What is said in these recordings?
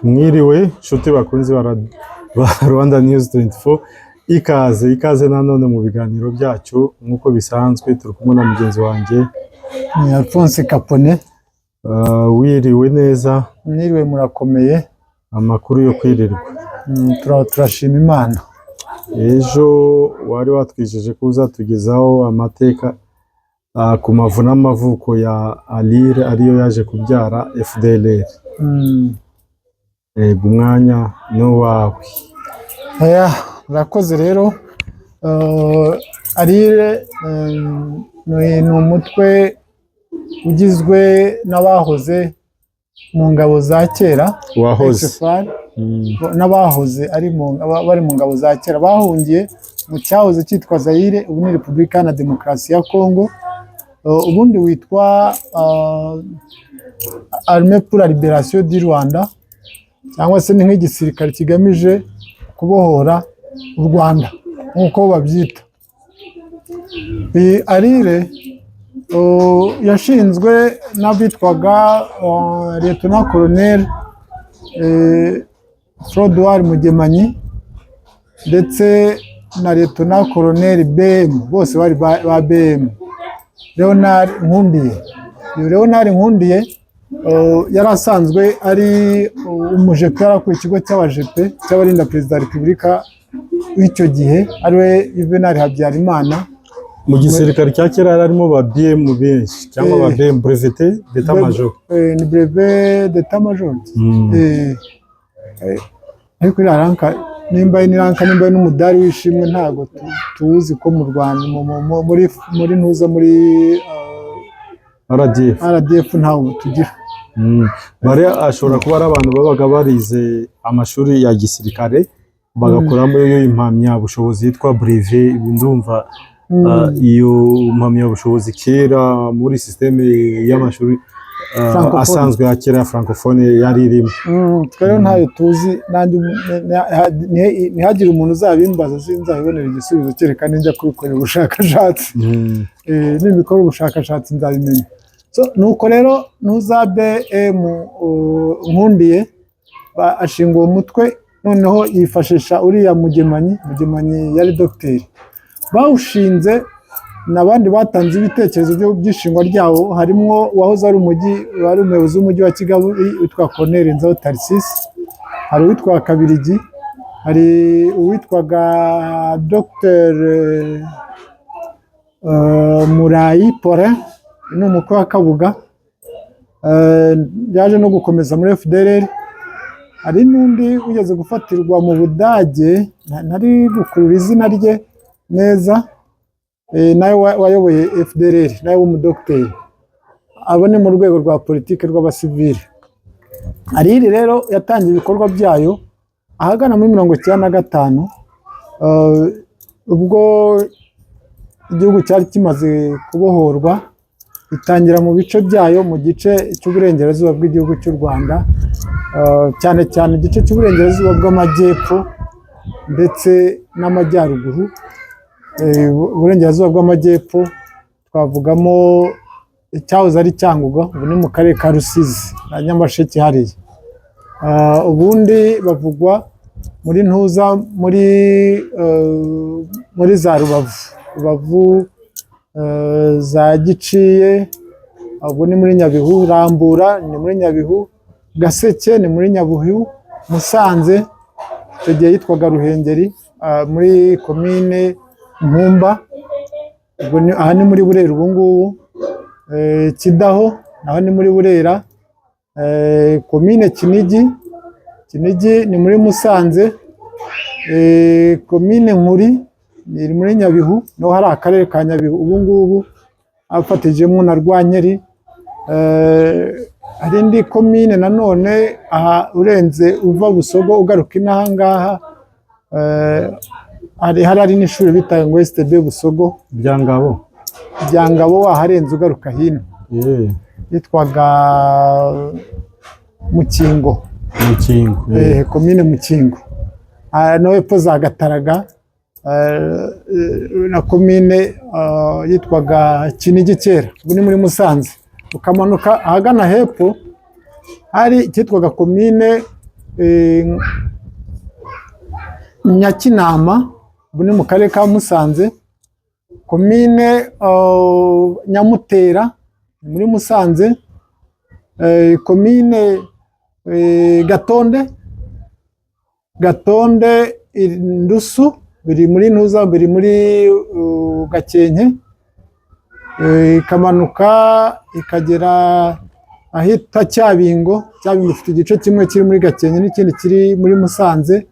Mwiriwe nshuti bakunzi ba Rwanda News 24, ikaze nanone mu biganiro byacu nk'uko bisanzwe. Turi kumwe na mugenzi wanjye ni Alphonse Kapone. Wiriwe neza? Mwiriwe, murakomeye? Amakuru yo kwirirwa. Turashima Imana. Ejo wari watwijeje ko uzatugezaho amateka ku mavu n'amavuko ya Alire ariyo yaje kubyara FDLR. Umwanya n'uwawe. Urakoze rero. Alire ni umutwe ugizwe n'abahoze mu ngabo za kera, n'abahoze bari mu ngabo za kera bahungiye mu cyahoze cyitwa Zaire, ubu ni Repubulika na Demokarasi ya Congo. Ubundi witwa Armée pour la Libération du Rwanda, cyangwa se ni nk'igisirikare kigamije kubohora u Rwanda nk'uko babyita. Alire yashinzwe n'abitwaga Lieutenant Colonel Frodoir Mugemanyi ndetse na Lieutenant Colonel BM, bose bari ba BM. Leonard Nkundiye yari asanzwe ari umujepe, ku ikigo cy'abajepe cy'abarinda Perezida wa Repubulika w'icyo gihe ariwe Juvenal Habyarimana. Mu gisirikare cya kera harimo ba BM benshi, cyangwa ba BM brevet d'état major. Ni brevet d'état major. Ariko nimba n'umudari w'ishimwe ntabwo tuzi ko mu Rwanda muri ntuza muri RDF ntawo tugira. Bari ashobora kuba ari abantu babaga barize amashuri ya gisirikare bagakoramo iyo impamyabushobozi yitwa brevet. Ndumva iyo mpamyabushobozi kera muri systeme y'amashuri asanzwe ya kera ya francophone yari irimo. Twero ntayo tuzi, ntihagire umuntu uzabimbaza sinzabibonera igisubizo, kereka ninjya kubikorera ubushakashatsi. Nibikora ubushakashatsi nzabimenya. Nuko rero ntuza BM Nkundiye ashinga uwo mutwe, noneho yifashisha uriya Mugemanyi yari dogiteri. Bawushinze n'abandi batanze ibitekerezo by'ishingwa ryawo, harimo uwahoze ari umuyobozi w'umujyi wa Kigali witwa Colonel Nzaho Tarsisi, hari uwitwa Kabirigi, hari uwitwaga Dr Murayi Paulin, ni umukwe wa Kabuga, yaje no gukomeza muri FDLR. Hari n'undi ugeze gufatirwa mu Budage, ntari gukurura izina rye neza, nawe wayoboye FDLR, nawe w'umudogiteri. Abo ni mu rwego rwa politiki rw'abasivili. Alire rero yatangiye ibikorwa byayo ahagana muri 1995, ubwo igihugu cyari kimaze kubohorwa. Itangira mu bice byayo mu gice cy'uburengerazuba bw'igihugu cy'u Rwanda, cyane cyane igice cy'uburengerazuba bw'amajyepfo ndetse n'amajyaruguru. Uburengerazuba bw'amajyepfo twavugamo icyahoze ari Cyangugu, ubu ni mu karere ka Rusizi na Nyamasheke hariya. Ubundi bavugwa muri ntuza muri za Rubavu, za Giciye, ubwo ni muri Nyabihu, Rambura ni muri Nyabihu, Gaseke ni muri Nyabihu, Musanze icyo gihe yitwaga Ruhengeri muri komine Nkumba, aha ni muri Burera ubu ngubu. Kidaho naho ni muri Burera. Komine Kinigi ni muri Musanze. Komine Nkuri ni muri Nyabihu, naho hari akarere ka Nyabihu ubu ngubu afatijemo na Rwankeri. Hari indi komine nanone aha urenze uva Busogo ugaruka inaha ngaha, hari n'ishuri bitaye ngo STB Busogo Byangabo waharenze ugaruka hino, yitwaga Mukingo, komine Mukingo. No hepfo za Gataraga na komine yitwaga Kinigi kera, ubu ni muri Musanze. Ukamanuka ahagana hepfo hari icyitwaga komine Nyakinama, ubu ni mu karere ka Musanze, komine Nyamutera muri Musanze, komine Gatonde, Ndusu biri muri Ntuza, biri muri Gakenke, ikamanuka ikagera ahita Cyabingo. Cyabingo ifite igice kimwe kiri muri Gakenke n'ikindi kiri muri Musanze,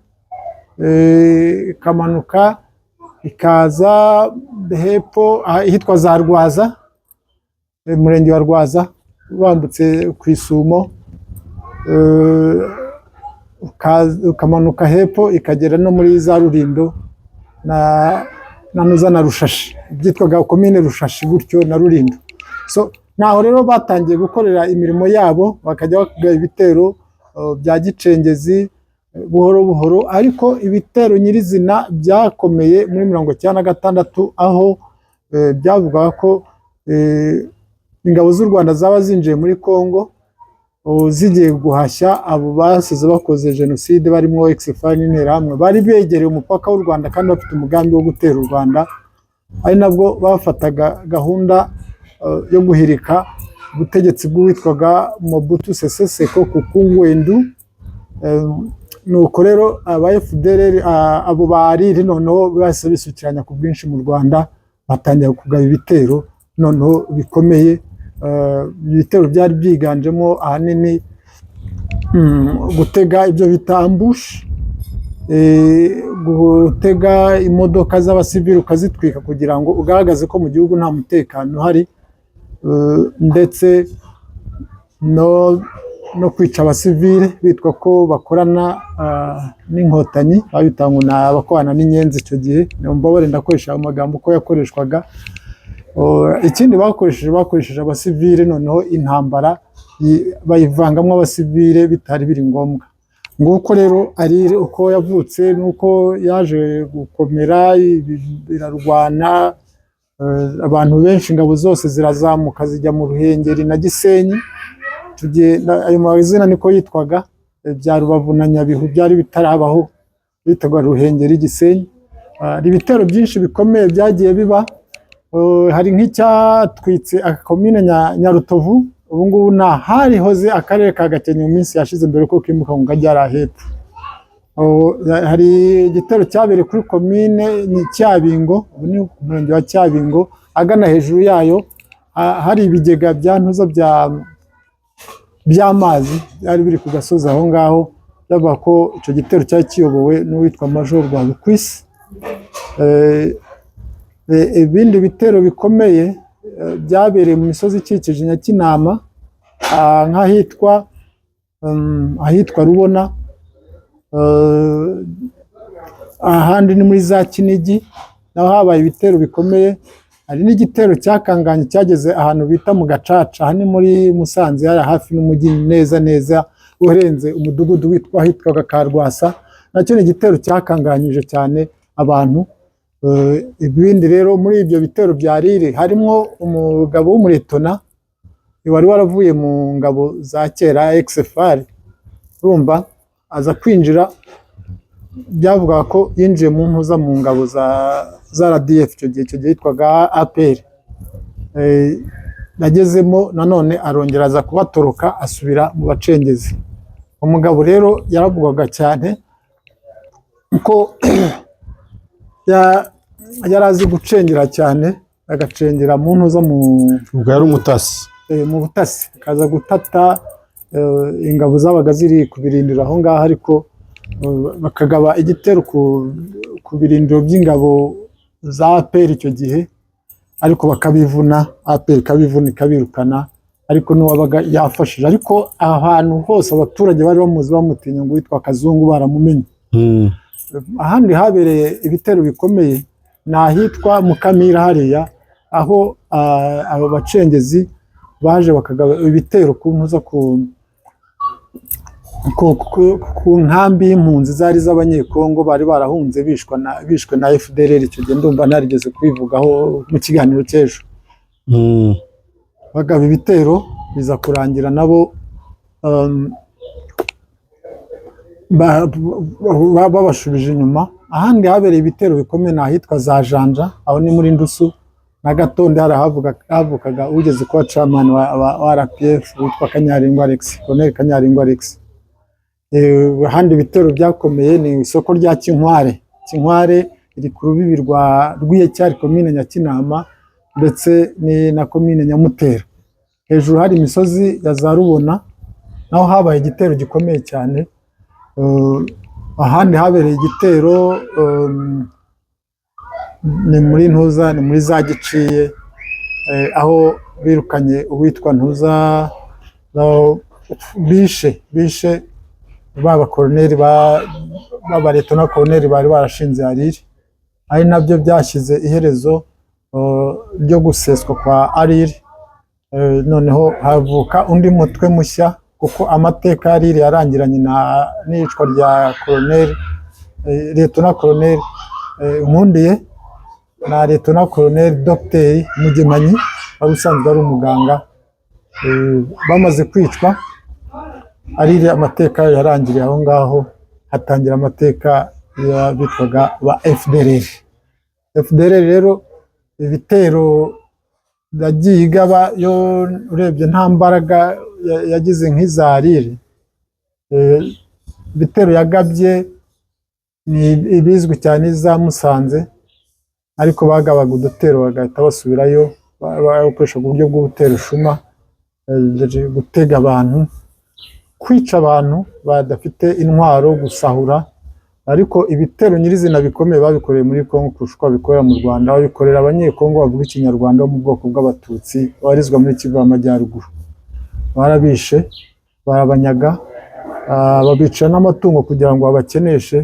ikamanuka ikaza hepfo ahitwa za Rwaza, umurenge wa Rwaza wambutse ku Isumo, ukamanuka hepfo ikagera no muri za Rulindo na Nuza na Rushashi, byitwaga komine Rushashi gutyo na Rulindo. So naho rero batangiye gukorera imirimo yabo, bakajya bakugaba ibitero bya gicengezi buhoro buhoro, ariko ibitero nyirizina byakomeye muri 1996 aho byavugaga ko ingabo z'u Rwanda zaba zinjiye muri Kongo zigiye guhashya abo basize bakoze jenoside barimo XFR n'interahamwe, bari begereye umupaka w'u Rwanda kandi bafite umugambi wo gutera u Rwanda, ari nabwo bafataga gahunda yo guhirika ubutegetsi bw'uwitwaga Mobutu Sese Seko Kukungwendu. Nuko rero aba FDLR abo bariri noneho base bisukiranya ku bwinshi mu Rwanda, batangiye kugaba ibitero noneho bikomeye. Ibitero byari byiganjemo ahanini gutega ibyo bita ambush, gutega imodoka z'abasivili ukazitwika kugira ngo ugaragaze ko mu gihugu nta mutekano uhari, ndetse no kwica abasivili bitwa ko bakorana n'inkotanyi, babita ngo ni abakorana n'inyenzi. Icyo gihe mbabare ndakoresha amagambo uko yakoreshwaga. Ikindi bakoresheje abasivili, noneho intambara bayivangamo abasivili bitari biri ngombwa. Nguko rero ari uko yavutse, nuko yaje gukomera, birarwana, abantu benshi, ingabo zose zirazamuka zijya mu Ruhengeri na Gisenyi. Ayo mazina niko yitwaga, bya Rubavu na Nyabihu byari bitarabaho, bitwaga Ruhengeri, Gisenyi. Ibitero byinshi bikomeye byagiye biba, hari nk'icyatwitse komine Nyarutovu, ubu ngubu harihoze akarere ka Gakenke mu minsi yashize mbere ko kimuka ngo kajya hepfo. Hari igitero cyabereye kuri komine Cyabingo, ubu ni umurenge wa Cyabingo, agana hejuru yayo hari ibigega bya Ntuza by'amazi byari biri ku gasozi aho ngaho. Byavuga ko icyo gitero cyari kiyobowe n'uwitwa Major Rwabukwisi. Ibindi bitero bikomeye byabereye mu misozi ikikije Nyakinama, ahitwa Rubona, ahandi ni muri za Kinigi, naho habaye ibitero bikomeye. Hari n'igitero cyakanganye cyageze ahantu bita mu Gacaca, aha ni muri Musanze, hari hafi n'umujyi neza urenze umudugudu hitwaga Karwasa. Nacyo ni igitero cyakanganyije cyane abantu. Ibindi rero muri ibyo bitero bya Rire harimo umugabo w'umuretona wari waravuye mu ngabo za kera XFR, urumva aza kwinjira, byavuga ko yinjiye mu Ntuza mu ngabo za RDF. Icyo gihe yitwaga APR. Yagezemo nanone arongera aza kubatoroka asubira mu bacengezi. Umugabo rero yaravugwaga cyane ko yari azi gucengera cyane, agacengera mu Ntuza ubwo yari umutasi, mu butasi, akaza gutata ingabo zabaga ziri ku birindiro aho ngaho, ariko bakagaba igitero ku birindiro by'ingabo za APR icyo gihe, ariko bakabivuna, APR ikabivuna ikabirukana, ariko n'uwabaga yafashije. Ariko ahantu hose abaturage bari bamuzi, bamutinya ngo witwa Kazungu, baramumenye. Ahandi habereye ibitero bikomeye ni ahitwa Mukamira hariya, aho abo bacengezi baje bakagaba ibitero ku Ntuza ku nkambi y'impunzi zari z'Abanyekongo bari barahunze bishwe na FDLR. Icyo gihe ndumva narigeze kubivugaho mu kiganiro cy'ejo. Bagaba ibitero biza kurangira nabo babashubije inyuma. Ahandi habereye ibitero bikomeye ni ahitwa za Janja, aho ni muri Ndusu na Gatonde, hari havukaga ugeze kuba chairman wa RPF witwa Kanyaringwa Alex, Colonel Kanyaringwa Alex. Ahandi ibitero byakomeye ni isoko rya Kinkware. Kinkware iri ku rubibi rw'Iyecyari komine Nyakinama ndetse ni na komine Nyamutera. Hejuru hari imisozi ya za Rubona, naho habaye igitero gikomeye cyane. Ahandi habereye igitero ni muri Ntuza, ni muri za Giciye, aho birukanye uwitwa Ntuza, bishe baba koroneri baba Letona Koloneli bari barashinze Ariri, ari nabyo byashyize iherezo ryo guseswa kwa Ariri. Noneho havuka undi mutwe mushya, kuko amateka ya Ariri yarangiranye n'iyicwa rya Koloneli Letona Koloneli Nkundiye na Letona Koloneli Dr Mugemanyi wari usanzwe ari umuganga. Bamaze kwicwa, Ariri amateka yarangiriye aho ngaho, hatangira amateka bitwaga ba FDLR. FDLR rero ibitero yagiye igaba, yo urebye nta mbaraga yagize nk'iza Ariri. Ibitero yagabye ni ibizwi cyane za Musanze, ariko bagabaga udutero bagahita basubirayo, bakoresha uburyo bwo gutera ushuma, gutega abantu, kwica abantu badafite intwaro, gusahura. Ariko ibitero nyirizina bikomeye babikoreye muri Kongo kurusha uko babikorera mu Rwanda. Babikorera abanyekongo bavuga ikinyarwanda bo mu bwoko bw'Abatutsi babarizwa muri Kivu y'Amajyaruguru. Barabishe, barabanyaga, babica n'amatungo kugira ngo babakeneshe,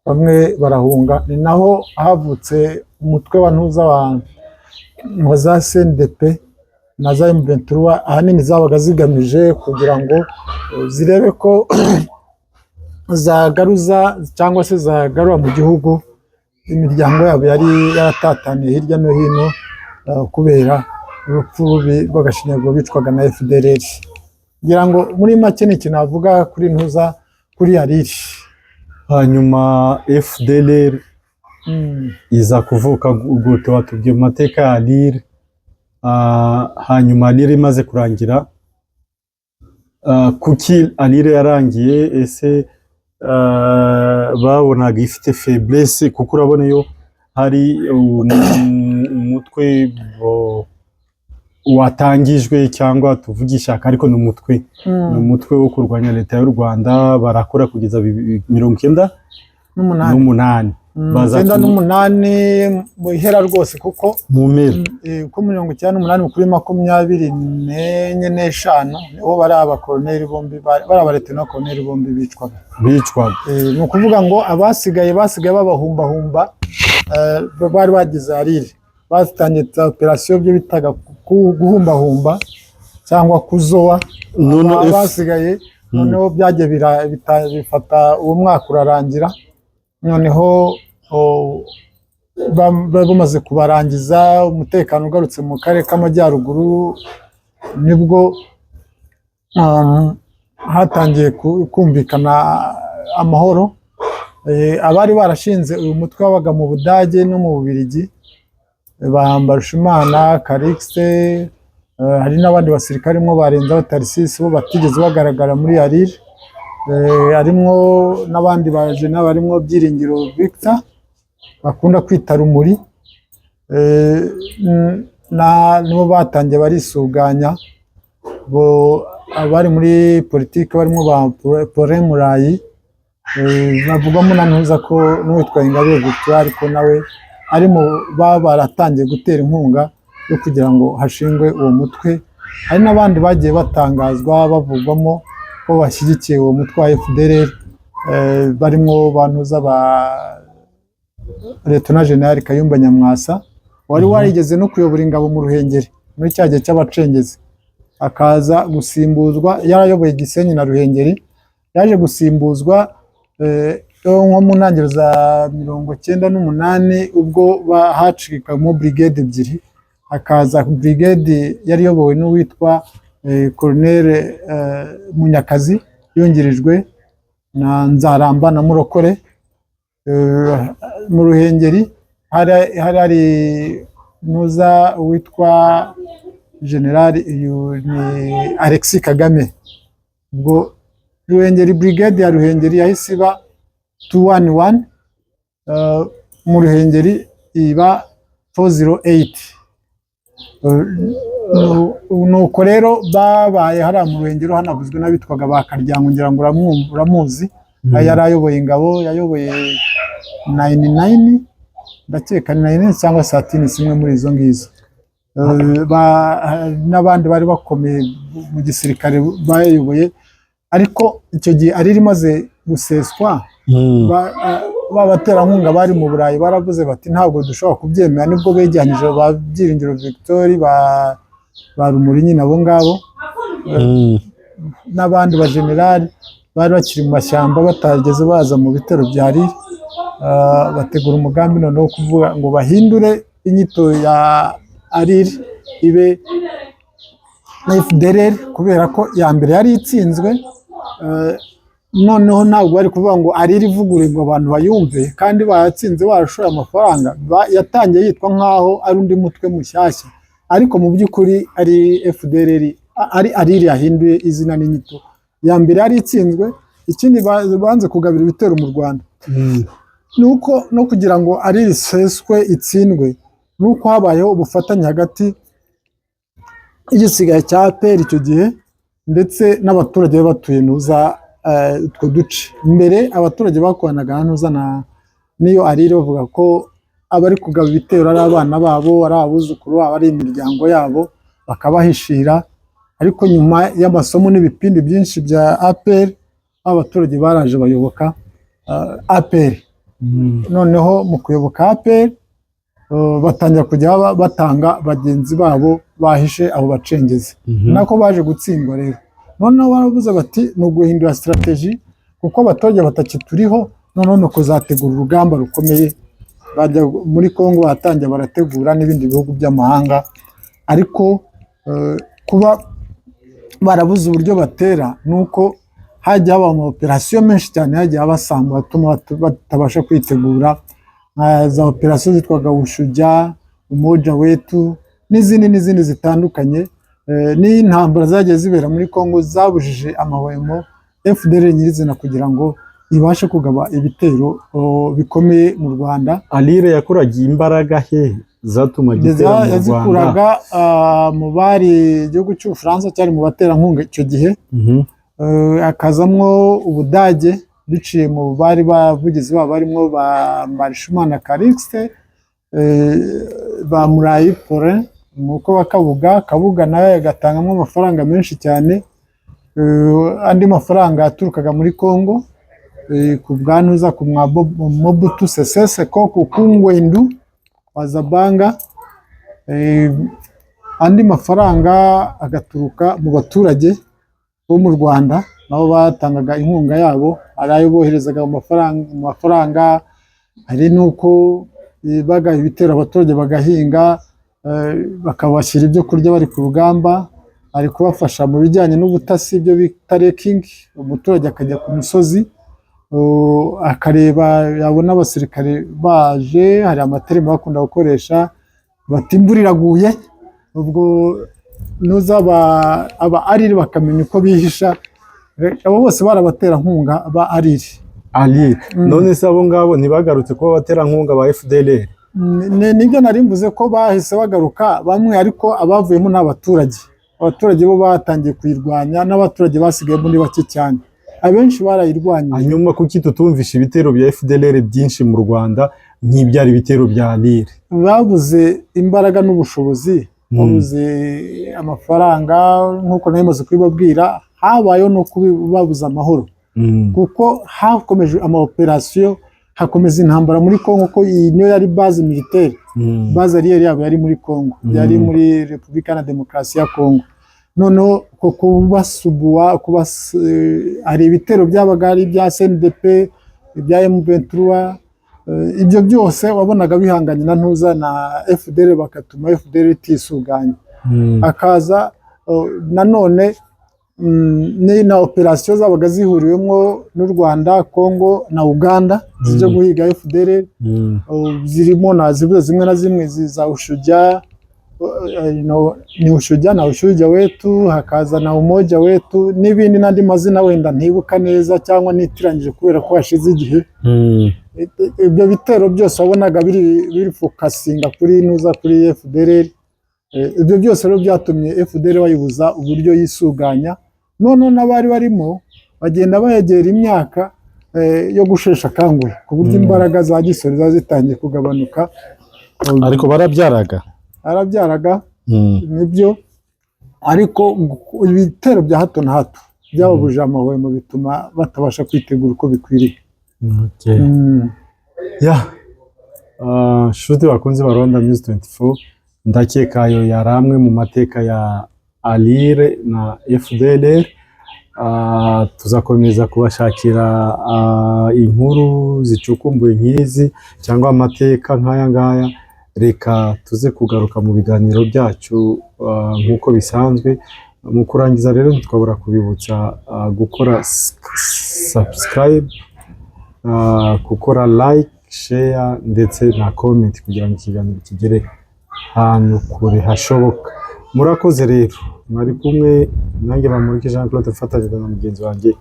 bamwe barahunga. Ni naho havutse umutwe wa Ntuza wa za CNDP na za M23, ahanini zabaga zigamije kugira ngo zirebe ko zagaruza cyangwa se zagarura mu gihugu imiryango yabo yari yaratataniye hirya no hino kubera urupfu rw'agashinyaguro bicwaga na FDLR. Ngira ngo muri make ni ikintu navuga kuri Ntuza, kuri Ariri. Hanyuma FDLR iza kuvuka gute? Watubwiye mu mateka ya Ariri. Hanyuma Ariri imaze kurangira, kuki Ariri yarangiye? Ese babonaga ifite faiblesse? Kuko urabona iyo hari umutwe watangijwe cyangwa tuvuga ishyaka, ariko ni umutwe wo kurwanya leta y'u Rwanda, barakora kugeza 98 98 mu ihera rwose, kuko mu mpera ko 98 kuri 24 niho bari abakoloneli bombi, bari abaletona koloneli bombi bicwaga. Ni ukuvuga ngo abasigaye babahumbahumba, bari bagize Ariri, batangiye operasiyo byo bitaga guhumbahumba cyangwa kuzoa abasigaye. Noneho byagiye bifata uwo mwaka urarangira, noneho bamaze kubarangiza, umutekano ugarutse mu karere k'Amajyaruguru, nibwo hatangiye kumvikana amahoro. Abari barashinze uyu mutwe wabaga mu Budage no mu Bubiligi, ba Mbarushimana, Karikse, hari n'abandi basirikare barimo Barenzaho Tarisisi, bo batigeze bagaragara muri Ariri. Harimo n'abandi baje barimo Byiringiro Victor bakunda kwita Rumuri, nibo batangiye barisuganya. Abari muri politiki barimo ba Paulin Murayi, bavugamo na Ntuza ko n'uwitwa Ingabire Victoire, ariko nawe ari mu baratangiye gutera inkunga yo kugira ngo hashingwe uwo mutwe. Hari n'abandi bagiye batangazwa bavugwamo ko bashyigikiye uwo mutwe wa FDLR, barimo bantuza ba Letona General Kayumba Nyamwasa, wari warigeze no kuyobora ingabo mu Ruhengeri muri cya gihe cy'abacengezi, akaza gusimbuzwa. Yarayoboye Gisenyi na Ruhengeri, yaje gusimbuzwa nko mu ntangiriro za 98 ubwo hacikamo brigade ebyiri, hakaza brigade yari yobowe n'uwitwa Colonel Munyakazi yungirijwe na Nzaramba na Murokore. Mu Ruhengeri hari nuza witwa General ni Alexis Kagame. Ubwo Ruhengeri brigade ya Ruhengeri yahise iba 211, mu Ruhengeri iba 408. Nuko rero babaye hariya mu Ruhengeri hanavuzwe n'abitwaga ba Karyango, ngira ngo uramuzi. Yari ayoboye ingabo, yayoboye 99 ndakeka 99 cyangwa 13 simwe muri izo ngizo. N'abandi bari bakomeye mu gisirikare bayoboye, ariko icyo gihe ari rimaze guseswa. Babaterankunga bari mu Burayi baravuze bati ntabwo dushobora kubyemera, nibwo bejyanije ba Byiringiro Victoire ba Rumuri nyine abo ngabo n'abandi ba generali bari bakiri mu mashyamba batageze baza mu bitero bya Lille. Bategura umugambi noneho kuvuga ngo bahindure inyito ya Lille ibe FDLR, kubera ko ya mbere yari itsinzwe. Noneho ntabwo bari kuvuga ngo Lille ivugurure ngo abantu bayumve, kandi bayatsinze barashoye amafaranga. Yatangiye yitwa nkaho ari undi mutwe mushyashya, ariko mu by'ukuri ari FDLR, ari Lille yahinduye izina n'inyito. Ya mbere yari itsinzwe. Ikindi banze kugabira ibitero mu Rwanda nuko no kugira ngo Lille iseswe itsindwe, nuko habayeho ubufatanye hagati y'igisigaye cya APR icyo gihe ndetse n'abaturage batuye nuza utwo duce. Mbere abaturage bakoranaga nuza niyo Lille bavuga ko abari kugaba ibitero ari abana babo, ari abuzukuru babo, ari imiryango yabo, bakabahishira. Ariko nyuma y'amasomo n'ibipindi byinshi bya APR, abaturage baraje bayoboka APR. Noneho mu kuyoboka APR batangira kujya batanga bagenzi babo bahishe abo bacengezi. Nako baje gutsindwa rero. Noneho baravuze bati ni uguhindura strategy, kuko abaturage batakituriho. Noneho no kuzategura urugamba rukomeye. Bajya muri Kongo batangiye barategura n'ibindi bihugu by'amahanga, ariko kuba barabuze uburyo batera nuko hajya haba ama operation menshi cyane, hajya abasamba batuma batabasha kwitegura. Za operation zitwaga Ushuja, Umoja Wetu n'izindi zitandukanye. N'intambara zagiye zibera muri Kongo zabujije amahwemo FDLR nyirizina kugira ngo ibashe kugaba ibitero bikomeye mu Rwanda. Lille yakuragiye imbaraga he zatuma gitera mu Rwanda? Yazikuraga mu bari igihugu cy'Ubufaransa cyari mu baterankunga icyo gihe. Akazamwo Ubudage biciye mu bari bavugizi babo barimo ba Marishimana Calixte, ba Murayi Paulin, nuko Kabuga nawe yagatangamo amafaranga menshi cyane. Andi mafaranga yaturukaga muri Kongo ku bwanuza ku Mobutu Sese Seko ku Kungwendu Wazabanga. Andi mafaranga agaturuka mu baturage bo mu Rwanda, nabo batangaga inkunga yabo, ari ayo boherezaga mu mafaranga. Hari nuko bagaye ibitero abaturage bagahinga, bakabashyira ibyo kurya bari ku rugamba. Ari kubafasha mu bijyanye n'ubutasi, ibyo bita trekking. Umuturage akajya ku musozi akareba, yabona abasirikare baje, hari amaterima bakunda gukoresha, bati imvura iraguye. Ubwo nuza aba Lille bakamenya uko bihisha. Abo bose barabaterankunga ba Lille. None se abo ngabo ntibagarutse kuba abaterankunga ba FDLR? Nibyo nari mvuze ko bahise bagaruka bamwe, ariko abavuyemo n'abaturage. Abaturage bo batangiye kuyirwanya, n'abaturage basigayemo ni bake cyane, abenshi barayirwanya. Hanyuma kuki tutumvisha ibitero bya FDLR byinshi mu Rwanda nk'ibyari ibitero bya Lille? Babuze imbaraga n'ubushobozi, babuze amafaranga. Nk'uko nari maze kubibabwira, habayeho no kubabuza amahoro, kuko hakomeje ama operation, hakomeza intambara muri Kongo, ko iyi niyo yari base militaire. Base yabo yari muri Kongo, yari muri Repubulika na Demokarasi ya Kongo. Noneho ko kubasubuwa hari ibitero byabaga ari ibya CNDP, ibya M23. Ibyo byose wabonaga bihanganye na ntuza na FDLR, bakatuma FDLR itisuganya. Akaza nanone ni na operasiyo zabaga zihuriwemo n'u Rwanda, Congo na Uganda zijya guhiga FDLR, zirimo na zimwe na zimwe za Ushujaa, ni Ushujaa na Ushujaa wetu, hakaza na Umoja wetu n'ibindi n'andi mazina wenda ntibuka neza cyangwa nitiranyije kubera ko hashize igihe. Ibyo bitero byose wabonaga biri fokasinga kuri FDLR. Ibyo byose rero byatumye FDLR bayibuza uburyo yisuganya, none n'abari barimo bagenda bayegera imyaka yo gushesha kanguhe ku buryo imbaraga za gisore zazitangiye kugabanuka. Ariko barabyaraga nibyo, ariko ibitero bya hato na hato byababuje amahwemo bituma batabasha kwitegura uko bikwiriye. Shuti bakunzi ba Rwanda News 24, ndakeka ayo yari amwe mu mateka ya Alire na FDLR. Tuzakomeza kubashakira inkuru zicukumbuye nk'izi cyangwa amateka nk'aya ngaya. Reka tuze kugaruka mu biganiro byacu nk'uko bisanzwe. Mu kurangiza rero twabura kubibutsa gukora subscribe, gukora like, share ndetse na comment kugira ngo ikiganiro kigere ahantu kure hashoboka. Murakoze rero, mwari kumwe nanjye Bamporiki Jean Claude ufatanyije na mugenzi wanjye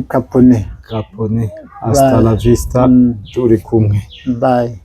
Capone. Hasta la vista, turi kumwe. Bye.